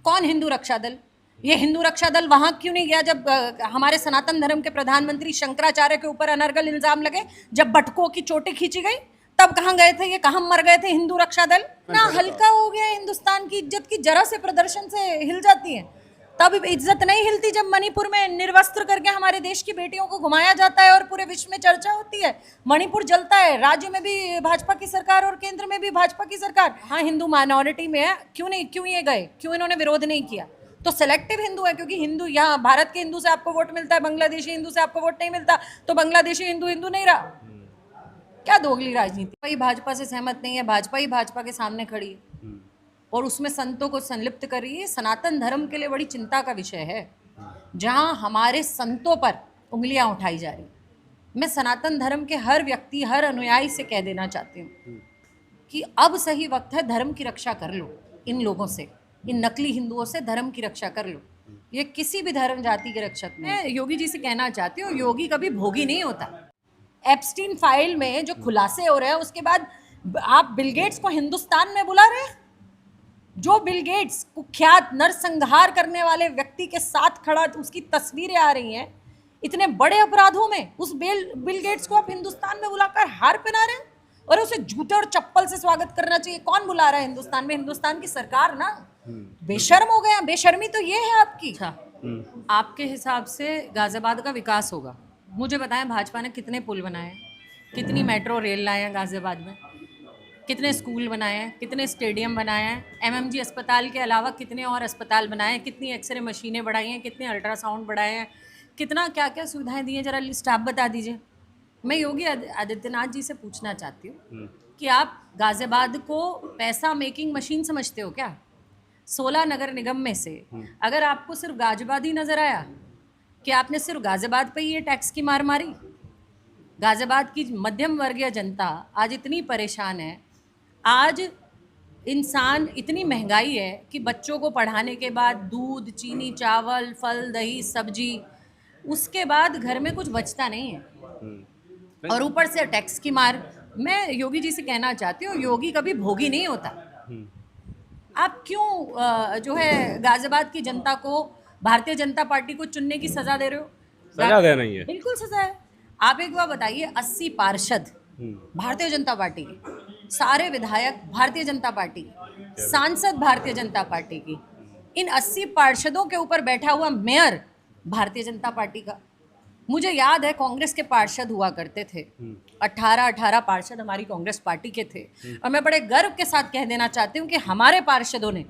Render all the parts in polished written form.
कौन हिंदू रक्षा दल? ये हिंदू रक्षा दल वहां क्यों नहीं गया जब हमारे सनातन धर्म के प्रधानमंत्री शंकराचार्य के ऊपर अनर्गल इल्जाम लगे, जब बटुकों की चोटी खींची गई, तब कहां गए थे? ये कहां मर गए थे हिंदू रक्षा दल? ना हल्का हो गया हिंदुस्तान की इज्जत की जरा से प्रदर्शन से हिल जाती है। तब इज्जत नहीं हिलती जब मणिपुर में निर्वस्त्र करके हमारे देश की बेटियों को घुमाया जाता है और पूरे विश्व में चर्चा होती है। मणिपुर जलता है, राज्य में भी भाजपा की सरकार और केंद्र में भी भाजपा की सरकार। हाँ, हिंदू माइनॉरिटी में है, क्यों ये गए, क्यों इन्होंने विरोध नहीं किया? तो सेलेक्टिव हिंदू है, क्योंकि हिंदू यहाँ भारत के हिंदू से आपको वोट मिलता है, बांग्लादेशी हिंदू से आपको वोट नहीं मिलता, तो बांग्लादेशी हिंदू नहीं रहा। क्या दोगली राजनीति? भाई भाजपा से सहमत नहीं है, भाजपा ही भाजपा के सामने खड़ी है और उसमें संतों को संलिप्त कर रही है। सनातन धर्म के लिए बड़ी चिंता का विषय है, जहां हमारे संतों पर उंगलियां उठाई जा रही। मैं सनातन धर्म के हर व्यक्ति, हर अनुयायी से कह देना चाहती हूँ कि अब सही वक्त है, धर्म की रक्षा कर लो। इन लोगों से, इन नकली हिंदुओं से धर्म की रक्षा कर लो। ये किसी भी धर्म जाति के रक्षक नहीं। मैं योगी जी से कहना चाहती हूँ, योगी कभी भोगी नहीं होता। एप्स्टीन फाइल में जो खुलासे हो रहे हैं, उसके बाद आप बिल गेट्स को हिंदुस्तान में बुला रहे हैं। जो बिल गेट्स कुख्यात नरसंहार करने वाले व्यक्ति के साथ खड़ा, उसकी तस्वीरें आ रही हैं इतने बड़े अपराधों में, उस बिल गेट्स को आप हिंदुस्तान में बुलाकर हार पहना रहे हैं और उसे जूते और चप्पल से स्वागत करना चाहिए। कौन बुला रहा है हिंदुस्तान में? हिंदुस्तान की सरकार ना। बेशर्म हो गया। बेशर्मी तो ये है आपकी। आपके हिसाब से गाजियाबाद का विकास होगा? मुझे बताएं, भाजपा ने कितने पुल बनाए, कितनी मेट्रो रेल लाए हैं गाजियाबाद में, कितने स्कूल बनाए हैं, कितने स्टेडियम बनाए हैं, एमएमजी अस्पताल के अलावा कितने और अस्पताल बनाए हैं, कितनी एक्सरे मशीनें बढ़ाई हैं, कितने अल्ट्रासाउंड बढ़ाए हैं, कितना क्या क्या सुविधाएं दी हैं, जरा लिस्ट आप बता दीजिए। मैं योगी आदित्यनाथ जी से पूछना चाहती हूँ कि आप गाजियाबाद को पैसा मेकिंग मशीन समझते हो क्या? 16 नगर निगम में से अगर आपको सिर्फ गाजियाबाद ही नजर आया कि आपने सिर्फ गाजियाबाद पे ही ये टैक्स की मार मारी? गाजियाबाद की मध्यम वर्गीय जनता आज इतनी परेशान है। आज इंसान, इतनी महंगाई है कि बच्चों को पढ़ाने के बाद दूध, चीनी, चावल, फल, दही, सब्जी, उसके बाद घर में कुछ बचता नहीं है और ऊपर से टैक्स की मार। मैं योगी जी से कहना चाहती हूँ, योगी कभी भोगी नहीं होता। आप क्यों जो है गाजियाबाद की जनता को, भारतीय जनता पार्टी को चुनने की सजा दे रहे हो? सजा दे नहीं है, बिल्कुल सजा है। आप एक बार बताइए, 80 पार्षद भारतीय जनता पार्टी के, सारे विधायक भारतीय जनता पार्टी की, सांसद भारतीय जनता पार्टी की, इन 80 पार्षदों के ऊपर बैठा हुआ मेयर भारतीय जनता पार्टी का। मुझे याद है कांग्रेस के पार्षद हुआ करते थे, 18 पार्षद हमारी कांग्रेस पार्टी के थे और मैं बड़े गर्व के साथ कह देना चाहती हूँ कि हमारे पार्षदों ने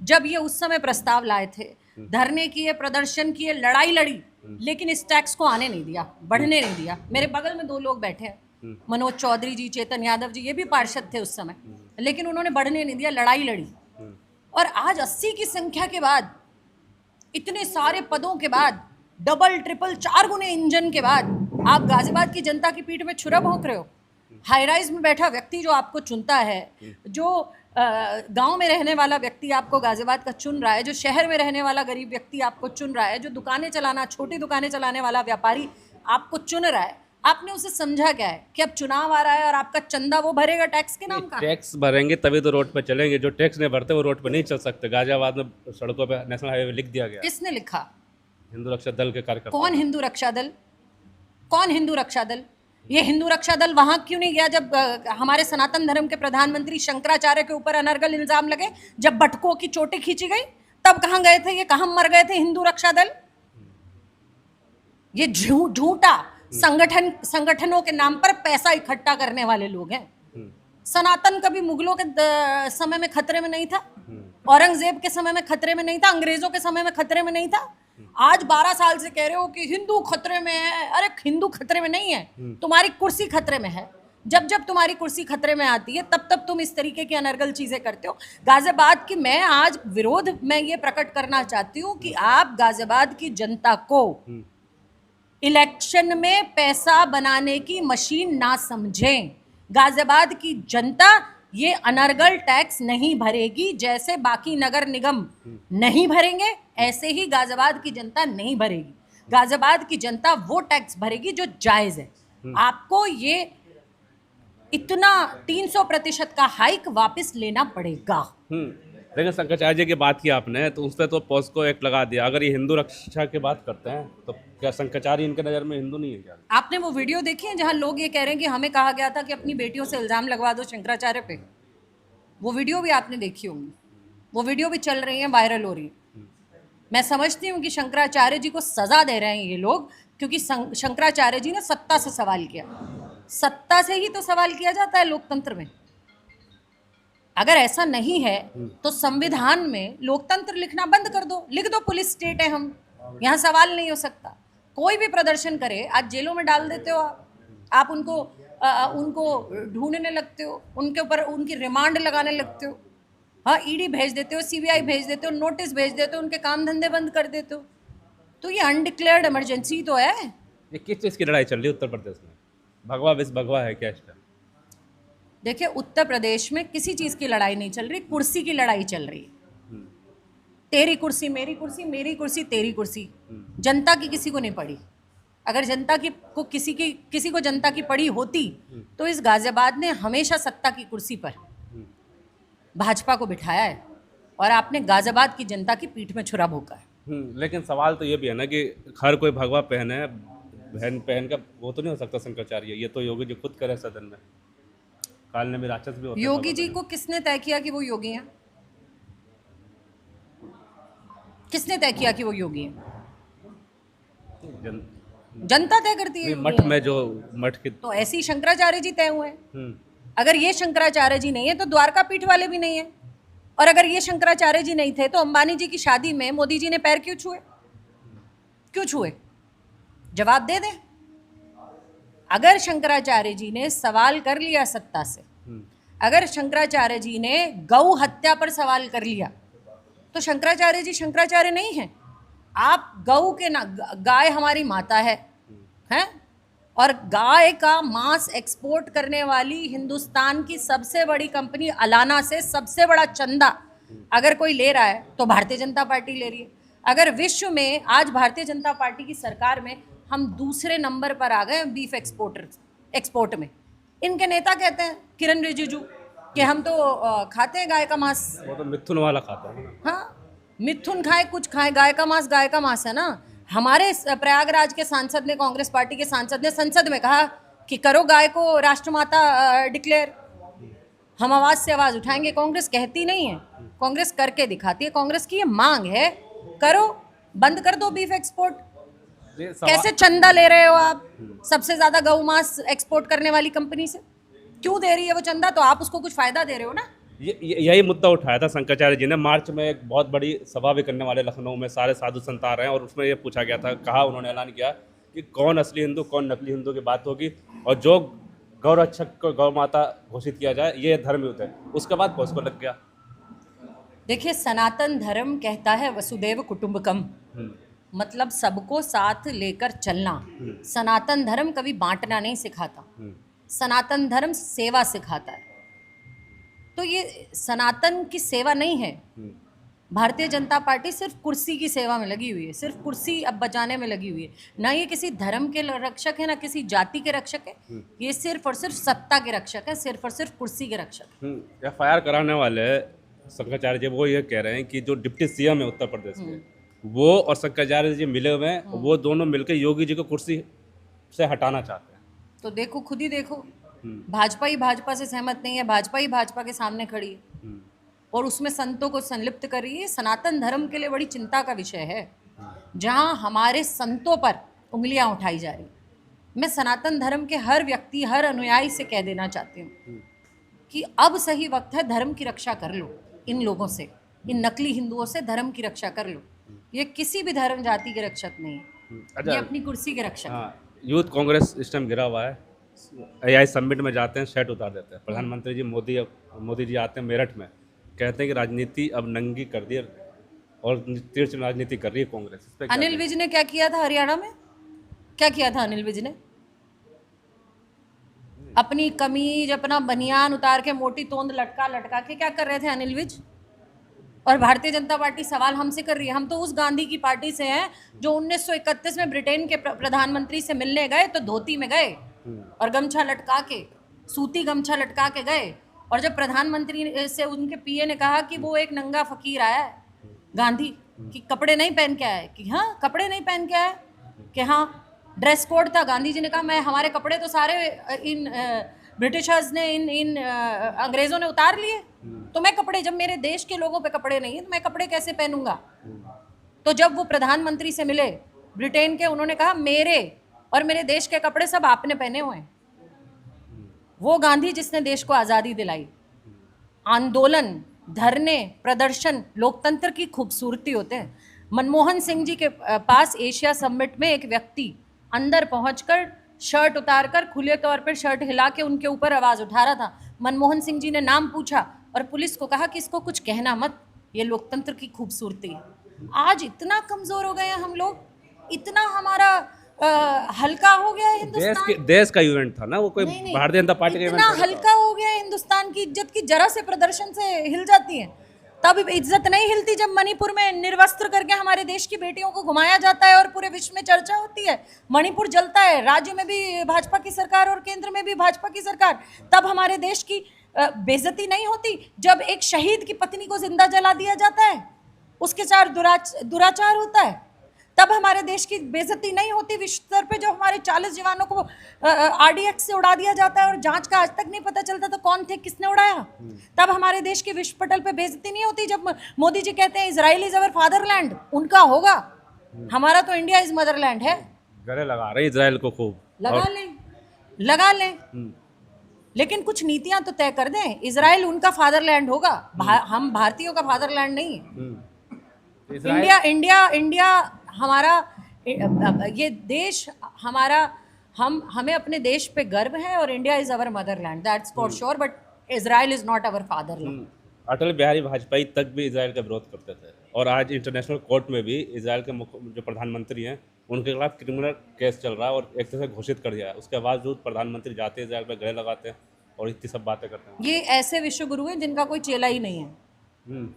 जब ये उस समय प्रस्ताव लाए थे, धरने किए, प्रदर्शन किए, लड़ाई लड़ी, लेकिन इस टैक्स को आने नहीं दिया, बढ़ने नहीं दिया। मेरे बगल में 2 लोग बैठे हैं, मनोज चौधरी जी, चेतन यादव जी, ये भी पार्षद थे उस समय, लेकिन उन्होंने बढ़ने नहीं दिया, लड़ाई लड़ी। और आज 80 की संख्या के बाद, इतने सारे पदों के बाद, डबल ट्रिपल 4 गुने इंजन के बाद, आप गाजियाबाद की जनता की पीठ में छुरा भोंक रहे हो। हाई राइज में बैठा व्यक्ति जो आपको चुनता है, जो गांव में रहने वाला व्यक्ति आपको गाजियाबाद का चुन रहा है, जो शहर में रहने वाला गरीब व्यक्ति आपको चुन रहा है, जो दुकानें चलाना, छोटी दुकानें चलाने वाला व्यापारी आपको चुन रहा है, आपने उसे समझा क्या है कि अब चुनाव आ रहा है और आपका चंदा वो भरेगा टैक्स के नाम का? टैक्स भरेंगे तभी तो रोड पे चलेंगे, जो टैक्स नहीं भरते वो रोड पे नहीं चल सकते। गाजियाबाद में सड़कों पे नेशनल हाईवे लिख दिया गया। किसने लिखा? हिंदू रक्षा दल के कार्यकर्ता। कौन हिंदू रक्षा दल? कौन हिंदू रक्षा दल? ये हिंदू रक्षा दल वहां क्यों नहीं गया जब हमारे सनातन धर्म के प्रधानमंत्री शंकराचार्य के ऊपर अनर्गल इल्जाम लगे, जब बटुकों की चोटी खींची गई, तब कहां गए थे? ये कहां मर गए थे हिंदू रक्षा दल? ये झूठा संगठनों के नाम पर पैसा इकट्ठा करने वाले लोग हैं। सनातन कभी मुगलों के समय में खतरे में नहीं था, औरंगजेब के समय में खतरे में नहीं था, अंग्रेजों के समय में खतरे में नहीं था। आज 12 साल से कह रहे हो कि हिंदू खतरे में है। अरे हिंदू खतरे में नहीं है, तुम्हारी कुर्सी खतरे में है। जब जब तुम्हारी कुर्सी खतरे में आती है, तब तब तुम इस तरीके की अनर्गल चीजें करते हो। गाजियाबाद की मैं आज विरोध में ये प्रकट करना चाहती हूँ कि आप गाजियाबाद की जनता को इलेक्शन में पैसा बनाने की मशीन ना समझें। गाजियाबाद की जनता ये अनर्गल टैक्स नहीं भरेगी। जैसे बाकी नगर निगम नहीं भरेंगे, ऐसे ही गाजियाबाद की जनता नहीं भरेगी। गाजियाबाद की जनता वो टैक्स भरेगी जो जायज है। आपको ये इतना 300% का हाइक वापस लेना पड़ेगा। लेकिन शंकराचार्य जी की बात की आपने, तो उस पर तो पॉस्को एक्ट लगा दिया। अगर ये हिंदू रक्षा की बात करते हैं तो क्या शंकराचार्य इनके नज़र में हिंदू नहीं है क्या? आपने वो वीडियो देखी है जहां लोग ये कह रहे हैं कि हमें कहा गया था कि अपनी बेटियों से इल्जाम लगवा दो शंकराचार्य पे? वो वीडियो भी आपने देखी होंगी, वो वीडियो भी चल रही है, वायरल हो रही है। मैं समझती हूँ कि शंकराचार्य जी को सजा दे रहे हैं ये लोग, क्योंकि शंकराचार्य जी ने सत्ता से सवाल किया। सत्ता से ही तो सवाल किया जाता है लोकतंत्र में। अगर ऐसा नहीं है तो संविधान में लोकतंत्र लिखना बंद कर दो, लिख दो पुलिस स्टेट है हम, यहाँ सवाल नहीं हो सकता। कोई भी प्रदर्शन करे, आज जेलों में डाल देते हो आप उनको ढूंढने लगते हो, उनके ऊपर उनकी रिमांड लगाने लगते हो, हाँ ईडी भेज देते हो, सीबीआई भेज देते हो, नोटिस भेज देते हो, उनके काम धंधे बंद कर देते हो। तो ये अनडिक्लेयर्ड इमरजेंसी तो है। ये किस चीज़ की लड़ाई चल रही है उत्तर प्रदेश में? भगवा विष भगवा है क्या इस टाइम? देखिए, उत्तर प्रदेश में किसी चीज़ की लड़ाई नहीं चल रही, कुर्सी की लड़ाई चल रही है। तेरी कुर्सी मेरी कुर्सी, मेरी कुर्सी तेरी कुर्सी। जनता की किसी को नहीं पड़ी। अगर जनता की को किसी को जनता की पड़ी होती तो इस गाजियाबाद ने हमेशा सत्ता की कुर्सी पर भाजपा को बिठाया है, और आपने गाजियाबाद की जनता की पीठ में छुरा भोंका है। लेकिन सवाल तो ये भी है ना कि हर कोई भगवा पहने, पहन का वो तो नहीं हो सकता शंकराचार्य। ये तो योगी जी खुद करे सदन में, काल ने भी राक्षस भी होते हैं योगी भगवा जी को किसने तय किया कि वो योगी हैं? किसने तय किया कि वो योगी हैं? पहने। जनता तय करती है। मठ में जो मठ के तो ऐसे ही शंकराचार्य जी तय हुए हैं। हम्म, अगर ये शंकराचार्य जी नहीं है तो द्वारका पीठ वाले भी नहीं है, और अगर ये शंकराचार्य जी नहीं थे तो अंबानी जी की शादी में मोदी जी ने पैर क्यों छुए? क्यों छुए? जवाब दे दें। अगर शंकराचार्य जी ने सवाल कर लिया सत्ता से, अगर शंकराचार्य जी ने गौ हत्या पर सवाल कर लिया, तो शंकराचार्य जी शंकराचार्य नहीं है। आप गौ के ना, गाय हमारी माता है, हैं? और गाय का मांस एक्सपोर्ट करने वाली हिंदुस्तान की सबसे बड़ी कंपनी अलाना से सबसे बड़ा चंदा अगर कोई ले रहा है तो भारतीय जनता पार्टी ले रही है। अगर विश्व में आज भारतीय जनता पार्टी की सरकार में हम दूसरे नंबर पर आ गए बीफ एक्सपोर्ट में, इनके नेता कहते हैं किरण रिजिजू कि हम तो खाते हैं गाय का मांस। वो तो मिथुन वाला खाता है ना। हाँ, मिथुन खाए कुछ खाए, गाय का मांस है ना। हमारे प्रयागराज के सांसद ने, कांग्रेस पार्टी के सांसद ने संसद में कहा कि करो गाय को राष्ट्रमाता डिक्लेयर, हम आवाज से आवाज उठाएंगे। कांग्रेस कहती नहीं है, कांग्रेस करके दिखाती है। कांग्रेस की ये मांग है, करो, बंद कर दो बीफ एक्सपोर्ट। कैसे चंदा ले रहे हो आप सबसे ज्यादा गौ मांस एक्सपोर्ट करने वाली कंपनी से? क्यों दे रही है वो चंदा? तो आप उसको कुछ फायदा दे रहे हो ना। यही मुद्दा उठाया था शंकराचार्य जी ने। मार्च में एक बहुत बड़ी सभा भी करने वाले लखनऊ में, सारे साधु संत आ रहे हैं, और उसमें ये पूछा गया था, कहा उन्होंने, ऐलान किया कि कौन असली हिंदू कौन नकली हिंदू की बात होगी, और जो गौरक्षक को गौ माता घोषित किया जाए ये धर्मयुद्ध है। उसके बाद पॉस्को लग गया। देखिए, सनातन धर्म कहता है वसुदेव कुटुंबकम, मतलब सबको साथ लेकर चलना। सनातन धर्म कभी बांटना नहीं सिखाता, सनातन धर्म सेवा सिखाता है। तो ये सनातन की सेवा नहीं है। भारतीय जनता पार्टी सिर्फ कुर्सी की सेवा में लगी हुई है, सिर्फ कुर्सी अब बचाने में लगी हुई है। ना ये किसी धर्म के रक्षक है, ना किसी जाति के रक्षक है। ये सिर्फ और सिर्फ सत्ता के रक्षक है, सिर्फ और सिर्फ कुर्सी के रक्षक है। FIR कराने वाले शंकराचार्य जी वो ये कह रहे हैं कि जो डिप्टी CM है उत्तर प्रदेश के, वो और शंकराचार्य जी मिले हुए हैं, वो दोनों मिलकर योगी जी को कुर्सी से हटाना चाहते हैं। तो देखो, खुद ही देखो, भाजपा ही भाजपा से सहमत नहीं है, भाजपा ही भाजपा के सामने खड़ी है और उसमें संतों को संलिप्त कर रही है। सनातन धर्म के लिए बड़ी चिंता का विषय है, जहां हमारे संतों पर उंगलियां उठाई जा रही। मैं सनातन धर्म के हर व्यक्ति, हर अनुयायी से कह देना चाहती हूँ कि अब सही वक्त है, धर्म की रक्षा कर लो। इन लोगों से, इन नकली हिंदुओं से धर्म की रक्षा कर लो। ये किसी भी धर्म जाति के रक्षक नहीं है, ये अपनी कुर्सी के रक्षक है। यूथ कांग्रेस इस टाइम गिरा हुआ है। AI समिट में जाते हैं, शर्ट उतार देते हैं। प्रधानमंत्री जी मोदी जी आते हैं मेरठ में, कहते हैं कि राजनीति अब नंगी कर दी और तीव्र राजनीति कर रही है कांग्रेस। अनिल विज ने क्या किया था हरियाणा में? क्या किया था अनिल विज ने? अपनी कमीज, अपना बनियान उतार के मोटी तोंद लटका के क्या कर रहे थे अनिल विज? और भारतीय जनता पार्टी सवाल हमसे कर रही है। हम तो उस गांधी की पार्टी से हैं जो 1931 में ब्रिटेन के प्रधानमंत्री से मिलने गए तो धोती में गए और गमछा लटका के, सूती गमछा लटका के गए, और जब प्रधानमंत्री से उनके पीए ने कहा कि वो एक नंगा फकीर आया है गांधी, कि कपड़े नहीं पहन के आया है, कि हाँ कपड़े नहीं पहन के आया है, कि हाँ ड्रेस कोड था, गांधी जी ने कहा मैं हमारे कपड़े तो सारे इन ब्रिटिशर्स ने इन अंग्रेजों ने उतार लिए, तो मैं कपड़े, जब मेरे देश के लोगों पे कपड़े नहीं है तो मैं कपड़े कैसे पहनूंगा। तो जब वो प्रधानमंत्री से मिले ब्रिटेन के, उन्होंने कहा मेरे और मेरे देश के कपड़े सब आपने पहने हुए हैं। वो गांधी जिसने देश को आज़ादी दिलाई। आंदोलन, धरने, प्रदर्शन लोकतंत्र की खूबसूरती होते हैं। मनमोहन सिंह जी के पास एशिया समिट में एक व्यक्ति अंदर पहुंचकर शर्ट उतारकर खुले तौर पर शर्ट हिला के उनके ऊपर आवाज उठा रहा था। मनमोहन सिंह जी ने नाम पूछा और पुलिस को कहा कि इसको कुछ कहना मत, ये लोकतंत्र की खूबसूरती है। आज इतना कमजोर हो गए हैं हम लोग, इतना हमारा हल्का हो गया है हिंदुस्तान। देश का इवेंट था ना वो, कोई नहीं, भारतीय जनता पार्टी का इतना इवेंट हल्का हो गया है हिंदुस्तान की इज्जत की जरा से प्रदर्शन से हिल जाती है। तब इज्जत नहीं हिलती जब मणिपुर में निर्वस्त्र करके हमारे देश की बेटियों को घुमाया जाता है और पूरे विश्व में चर्चा होती है। मणिपुर जलता है, राज्य में भी भाजपा की सरकार और केंद्र में भी भाजपा की सरकार। तब हमारे देश की बेइज्जती नहीं होती जब एक शहीद की पत्नी को जिंदा जला दिया जाता है, उसके साथ दुराचार होता है। तब हमारे देश की बेइज्जती नहीं होती विश्व स्तर पे जब हमारे 40 जवानों को आरडीएक्स से उड़ा दिया जाता है और जांच का आज तक नहीं पता चलता तो कौन थे, किसने उड़ाया। तब हमारे देश की विश्व पटल पे बेइज्जती नहीं होती जब मोदी जी कहते हैं इजराइल इज अवर फादरलैंड। उनका होगा, हमारा तो इंडिया इज मदरलैंड है। गले लगा रहे इजराइल को खूब, लगा लें लेकिन कुछ नीतियां तो तय कर दें। इजराइल उनका फादरलैंड होगा, हम भारतीयों का फादरलैंड नहीं है। इंडिया हमारा, ये देश हमारा, हमें अपने देश पे गर्व है और India is our motherland, that's for sure, but Israel is not our fatherland. Atal Bihari Vajpayee तक भी इजराइल का विरोध करते थे और आज इंटरनेशनल कोर्ट में भी इजराइल के जो प्रधानमंत्री हैं उनके खिलाफ क्रिमिनल केस चल रहा है और एक तरह से घोषित कर दिया है। उसके बावजूद प्रधानमंत्री जाते हैं इजराइल पर, गले लगाते हैं और इतनी सब बातें करते हैं। ये ऐसे विश्व गुरु हैं जिनका कोई चेला ही नहीं है।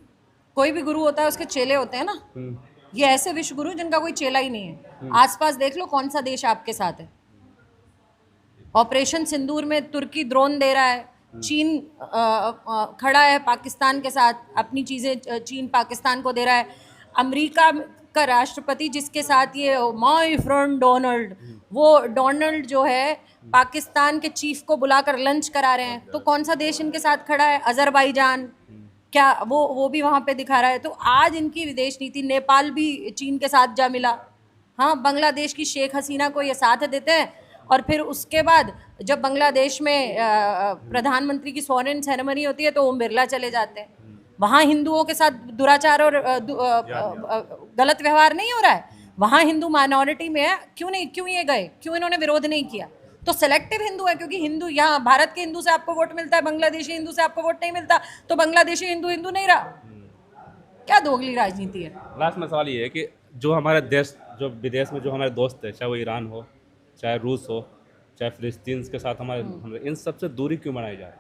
कोई भी गुरु होता है उसके चेले होते हैं ना, ये ऐसे विश्व गुरु जिनका कोई चेला ही नहीं है। आसपास देख लो कौन सा देश आपके साथ है। ऑपरेशन सिंदूर में तुर्की ड्रोन दे रहा है, चीन खड़ा है पाकिस्तान के साथ, अपनी चीज़ें चीन पाकिस्तान को दे रहा है। अमेरिका का राष्ट्रपति जिसके साथ ये माय फ्रेंड डोनाल्ड, वो डोनाल्ड जो है पाकिस्तान के चीफ को बुलाकर लंच करा रहे हैं। तो कौन सा देश इनके साथ खड़ा है? अजरबैजान, क्या वो भी वहाँ पे दिखा रहा है। तो आज इनकी विदेश नीति, नेपाल भी चीन के साथ जा मिला। हाँ, बांग्लादेश की शेख हसीना को ये साथ देते हैं और फिर उसके बाद जब बांग्लादेश में प्रधानमंत्री की स्वर्ण सेरेमनी होती है तो ओम बिरला चले जाते हैं। वहाँ हिंदुओं के साथ दुराचार और गलत व्यवहार नहीं हो रहा है, वहाँ हिंदू माइनॉरिटी में है। क्यों ये गए, क्यों इन्होंने विरोध नहीं किया? तो सेलेक्टिव हिंदू है, क्योंकि हिंदू यहाँ भारत के हिंदू से आपको वोट मिलता है, बांग्लादेशी हिंदू से आपको वोट नहीं मिलता, तो बांग्लादेशी हिंदू नहीं रहा। क्या दोगली राजनीति है। लास्ट में सवाल ये है कि जो हमारे देश, जो विदेश में जो हमारे दोस्त है, चाहे वो ईरान हो, चाहे रूस हो, चाहे फिलिस्तीन के साथ हमारे, इन सबसे दूरी क्यों बनाई जाए?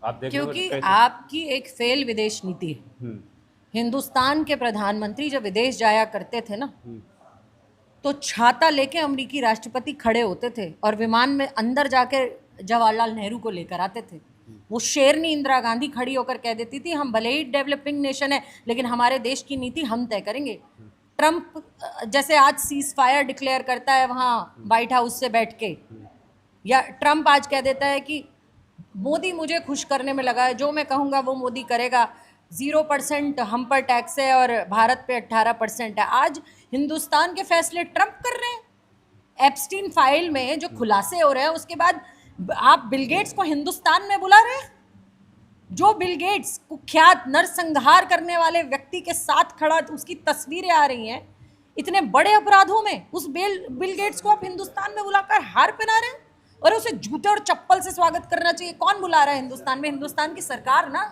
आप देख, क्योंकि आपकी एक फेल विदेश नीति है। हिंदुस्तान के प्रधानमंत्री जब विदेश जाया करते थे ना, तो छाता लेके अमेरिकी राष्ट्रपति खड़े होते थे और विमान में अंदर जाके जवाहरलाल नेहरू को लेकर आते थे। वो शेरनी इंदिरा गांधी खड़ी होकर कह देती थी हम भले ही डेवलपिंग नेशन है लेकिन हमारे देश की नीति हम तय करेंगे। ट्रंप जैसे आज सीज फायर डिक्लेयर करता है वहाँ व्हाइट हाउस से बैठ के, या ट्रंप आज कह देता है कि मोदी मुझे खुश करने में लगा है, जो मैं कहूँगा वो मोदी करेगा, 0% हम पर टैक्स है और भारत पे 18% है। आज हिंदुस्तान के फैसले ट्रंप कर रहे हैं। एप्स्टीन फाइल में जो खुलासे हो रहे हैं उसके बाद आप बिल गेट्स को हिंदुस्तान में बुला रहे हैं। जो बिल गेट्स कुख्यात नरसंहार करने वाले व्यक्ति के साथ खड़ा, उसकी तस्वीरें आ रही हैं इतने बड़े अपराधों में, उस बिल गेट्स को आप हिंदुस्तान में बुलाकर हार पहना रहे हैं और उसे जूते और चप्पल से स्वागत करना चाहिए। कौन बुला रहा है हिंदुस्तान में? हिंदुस्तान की सरकार ना।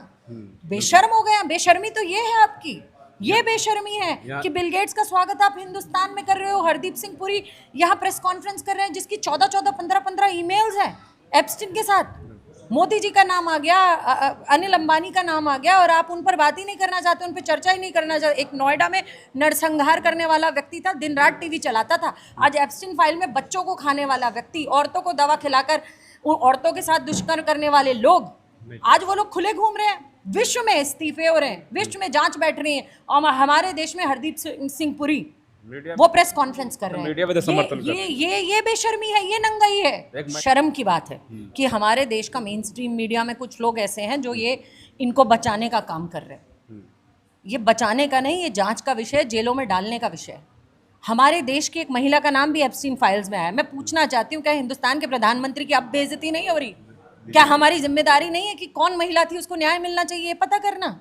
बेशर्म हो गया। बेशर्मी तो ये है आपकी, ये बेशर्मी है कि बिल गेट्स का स्वागत आप हिंदुस्तान में कर रहे हो। हरदीप सिंह पुरी यहाँ प्रेस कॉन्फ्रेंस कर रहे हैं जिसकी 14-14, 15-15 ईमेल्स हैं एप्स्टीन के साथ। मोदी जी का नाम आ गया, अनिल अंबानी का नाम आ गया और आप उन पर बात ही नहीं करना चाहते, उन पर चर्चा ही नहीं करना चाहते। एक नोएडा में नरसंहार करने वाला व्यक्ति था, दिन रात टीवी चलाता था। आज एप्स्टीन फाइल में बच्चों को खाने वाला व्यक्ति, औरतों को दवा खिलाकर औरतों के साथ दुष्कर्म करने वाले लोग आज वो लोग खुले घूम रहे हैं, विश्व में इस्तीफे हो रहे हैं, विश्व में जांच बैठ रही है, और हमारे देश में हरदीप सिंह पुरी मीडिया वो प्रेस कॉन्फ्रेंस कर रहे हैं। मीडिया भी तो समर्थन कर ये बेशर्मी है, ये नंगाई है, शर्म की बात है कि हमारे देश का मेन स्ट्रीम मीडिया में कुछ लोग ऐसे हैं जो ये इनको बचाने का काम कर रहे हैं। ये बचाने का नहीं, ये जांच का विषय है, जेलों में डालने का विषय है। हमारे देश की एक महिला का नाम भी एप्स्टीन फाइल्स में आया है। मैं पूछना चाहती हूँ, क्या हिंदुस्तान के प्रधानमंत्री की अब बेइज्जती नहीं हो रही? क्या हमारी जिम्मेदारी नहीं है कि कौन महिला थी, उसको न्याय मिलना चाहिए, ये पता करना?